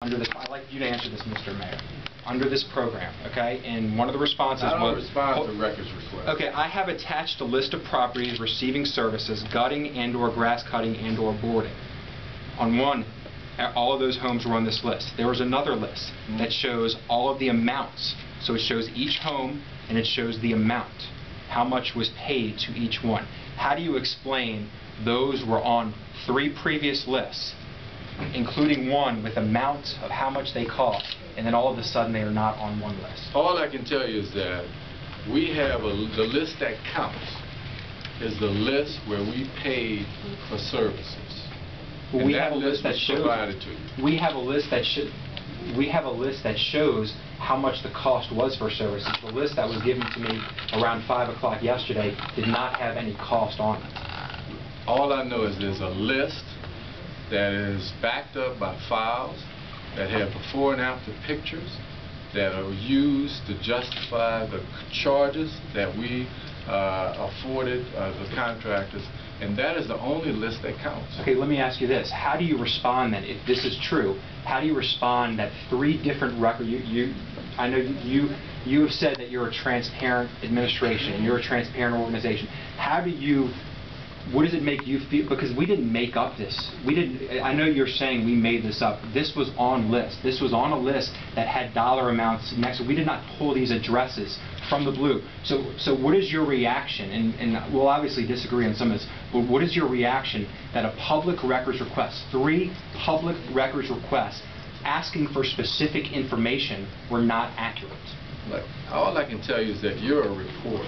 I'd like you to answer this, Mr. Mayor. Under this program, okay, and one of the responses was... I don't respond to records requests. Okay, I have attached a list of properties receiving services, gutting and/or grass cutting and/or boarding. On one, all of those homes were on this list. There was another list that shows all of the amounts. So it shows each home and it shows the amount, how much was paid to each one. How do you explain those were on 3 previous lists, including one with amount of how much they cost, and then all of a sudden they are not on one list? All I can tell you is that we have the list that counts is the list where we paid for services. Well, we have a list that shows. Provided to you. We have a list that shows how much the cost was for services. The list that was given to me around 5 o'clock yesterday did not have any cost on it. All I know is there's a list that is backed up by files that have before and after pictures that are used to justify the charges that we afforded the contractors, and that is the only list that counts. Okay, let me ask you this. How do you respond then, if this is true, how do you respond that 3 different records, I know you have said that you're a transparent administration and you're a transparent organization. What does it make you feel? Because we didn't make up this. I know you're saying we made this up. This was on list. This was on a list that had dollar amounts next to it. We did not pull these addresses from the blue. So what is your reaction? And we'll obviously disagree on some of this, but what is your reaction that a public records request, 3 public records requests asking for specific information were not accurate? Look, all I can tell you is that you're a reporter,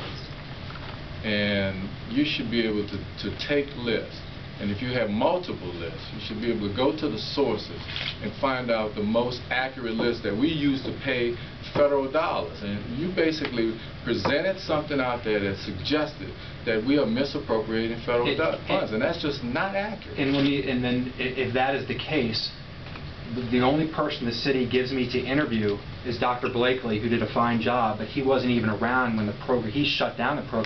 and you should be able to take lists, and if you have multiple lists, you should be able to go to the sources and find out the most accurate list that we use to pay federal dollars. And you basically presented something out there that suggested that we are misappropriating federal funds, and that's just not accurate. And then if that is the case, the only person the city gives me to interview is Dr. Blakely, who did a fine job, but he wasn't even around when the program, he shut down the program.